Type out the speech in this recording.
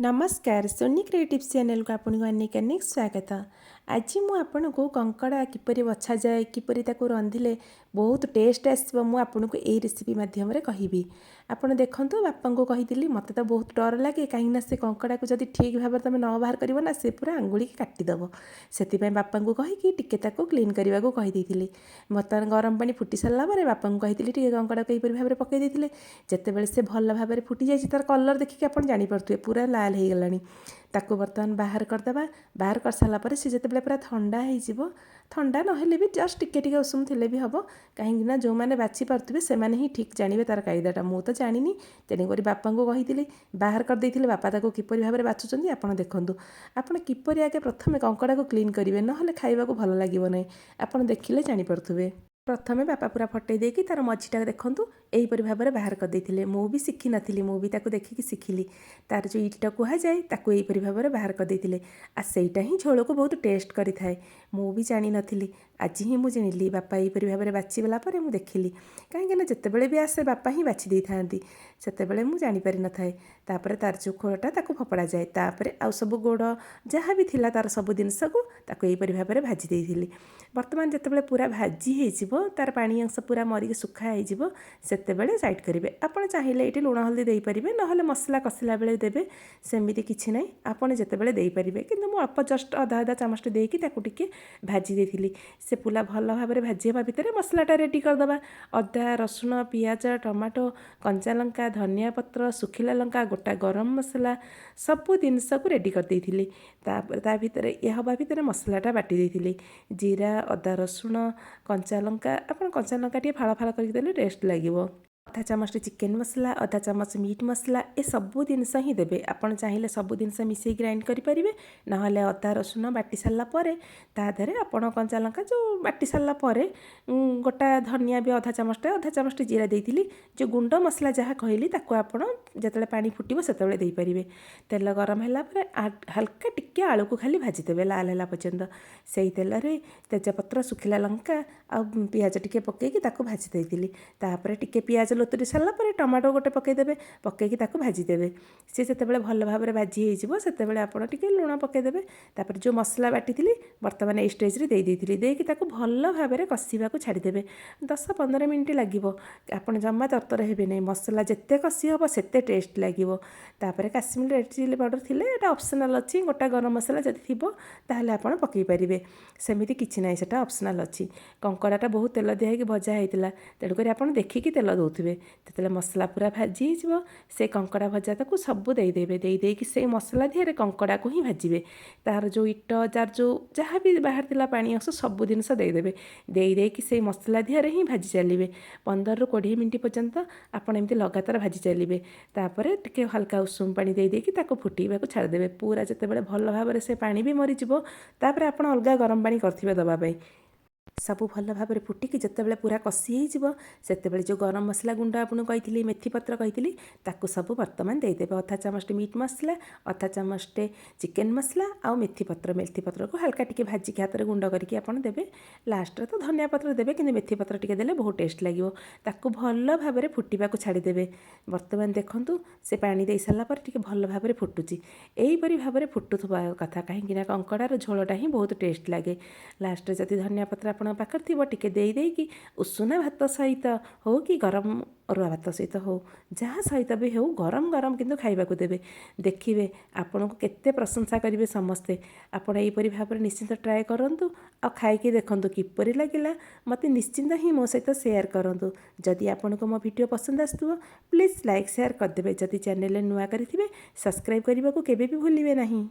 नमस्कार Soni creative channel को आपको अनेक अनेक स्वागत। आज मुझे कंकड़ा किपरि बछा जाए किपरि ताको रंधिले बहुत टेस्ट आसो मुझे ये रेसिपी मध्यम कहबी। आपड़ देखो बापा को कही मत तो बहुत डर लगे कहीं से कंकड़ा को जब ठीक भाव तुम न बाहर कर से पूरा आंगुड़ी काटिदेव से बापा को कहीकि टिके क्लीन करने को कहीदी। बर्तमान गरम पानी फुटी सारापर बापा को कही टे कंकड़ा को यहीपरि भाव में पकई जितेबाला से भल भाव में फुटी जाए तार कलर देखिए आप जापे पूरा लाल हो गलानी। ताको बर्तमान बाहर करदेबा बाहर कर सारापर से जितेबाला पूरा ठंडा हो ठंडा ना भी जस्ट टिके उषुम थे भी हम कहीं जो मैंने बाछि पारे से ही ठीक जानवे तार कायदाटा मु तो जानी तेणुक बापा को कही बाहर करदे बापा ताको किपरि भाव में बाछुंट आप देखूँ आप किपरि आगे प्रथम कंकड़ा को क्लीन करेंगे ना खाइबा भल लगे ना आप देखिले जापे। प्रथमे बापा पूरा फटई देकी तार मझीटा देखूँ यहीपरि भाव में बाहर करदे मु भी शिखी नी मु भी देखिकी शिखिली तार जो इटा कहुए ताकू यहीपरि भाव में बाहर करदे आ सेटा ही झोल को बहुत टेस्ट करें मु भी जानी नी आज ही मुझे जानी बापा यहीपरि भाव में बाछीगला मुझे देखिली कहीं जितेबाला भी आसे बापा ही बाछि दे था से मुझे जापर न थाए तापर तार जो खोलटा ताकू फपड़ा जाए तापर आउ सब गोड़ जहाँ भी थिला तार सब जिनस को यहीपरि भाव में भाजी देइथिली। बर्तमान जितेबाला पूरा भाजी हो तार पानी अंश पूरा मरिक सुखा हो सेतेबेले साइड करेंगे। आपड़ चाहिए ये लुण हल्दी देपारे ना मसला कषिला बेले देवे सेमती किसी ना आपड़ जितेबाला देपारे कि अल्प जस्ट अधा अधा चामचटे देकी टिके भाजी देती से पुला भल भाव में भाजी हाँ भितर मसलाटा रेडी करदे अदा रसुण पियाज टमाटो कंचा लंका धनिया पत्र सुखिला लंका गोटा गरम मसला सबू जिनस को रेडी करदे ता भितर यह हवा भितर मसलाटा बाटी देती जीरा अदा रसुण कंचा लंका आप कंचा लंका टे फाड़ फाड़ करके टेस्ट लगे अधा चामच चिकेन मसला अधा चामच मीट मसला ए सबू जिनस ही देवे आपड़ चाहिए सबू जिनस मिसई ग्राइंड करेंगे ना अदा रसुण बाटी सारापर तादे आपण कंचा लंका जो बाटी सारापर गोटा धनिया भी अधा चामचटे जीरा देती जो गुंड मसला जहाँ कहली आपड़ जिते पानी फुटो से देपारे तेल गरम है हल्का टिके आलू को खाली भाजीदेवे लाल है पर्यंत से तेल तेजपत्र सुखिला लंका आ पियाज टिके पकईकि भाजी देती तापर टिके पियाज लोतरी सारापर टमाटो गोटे पकईदेवे पकईकि भाजीदेवे सी जितेबाला भल भाव में भाजी होतेबे आपड़ टिके लुण पकईदेवे तापर जो मसला बाटी बर्तमान ये स्टेज रे देकी भल भाव में कषा छाड़देवे 10-15 मिनट लगे आप जमा तरतर हे नहीं मसला जिते कषि हम से टेस्ट लगे तापर काश्मीर रेड चिली पाउडर थी ऑप्शनल अच्छी गोटा गरम मसला जब थी ताहले आप पकई पारे सेमती किसी ना से ऑप्शनल अच्छी कंकड़ाटा बहुत तेल दिखाई भजा होता तेणुक आप देखिकी तेल दौथे जो मसला पूरा भाजी हो से कंकड़ा भजा तक सबू देदेवे से मसला दिहरे कंकड़ा को ही भाजबे तार जो इट जार जो जहाँ भी बाहर थिला पानी अंश सबू जिनस देदेवे देकी से मसला दिहरे ही भाजी चलिए 15-20 मिनट पर्यंत आपड़ एमती लगातार भाजी चलिए तापर टिके हल्का उषुम पानी देकी फुटेबा छाड़देवे पूरा जितेबाला भल भाव में से पानी भी मरीज तापर आप अलग गरम पानी करथिबे दबाई सबू भल भाव में फुटिकी जितेबाला पूरा कषि होते जो गरम मसला गुंड आपको कही मेथी पत्र कही सब बर्तमान देदेवे अधा चामचटे मीट मसला अधा चामचटे चिकेन मसला आ मेथी पत्र को हल्का टिके भाजिकी हाथ में गुंड करके आप देवे लास्ट तो धनिया पत्र देवे कि मेथी पत्र टिके देले बहुत टेस्ट लगे ताकू भल भाव में फुटवा छाड़देवे। बर्तमान देखूँ से पानी दे सारापर टिके भल भाव में फुटुची यहीपरि भाव में फुटुवा कथा कहीं कंकड़ार झोलटा ही बहुत टेस्ट लगे लास्ट जदि धनिया पत्र आप पाखर थी टिके देकी उषुना भात सहित हो कि गरम अरुआ भात सहित हो जहाँ सहित भी हो गरम गरम किंतु खाइबाकू देवे देखिए आपन को केते प्रशंसा करेंगे समस्ते आपण यहीपरि भाव में निश्चिंत ट्राए करूँ आ खाई देखूँ किपरि लगिला मत निश्चिंत ही मो सहित शेयर करूँ जदि आपन को मो वीडियो पसंद आसुव प्लीज लाइक शेयर करदे जदि चैनल नुआ करेंगे सब्सक्राइब करने को केबे भी भूलिए नहीं।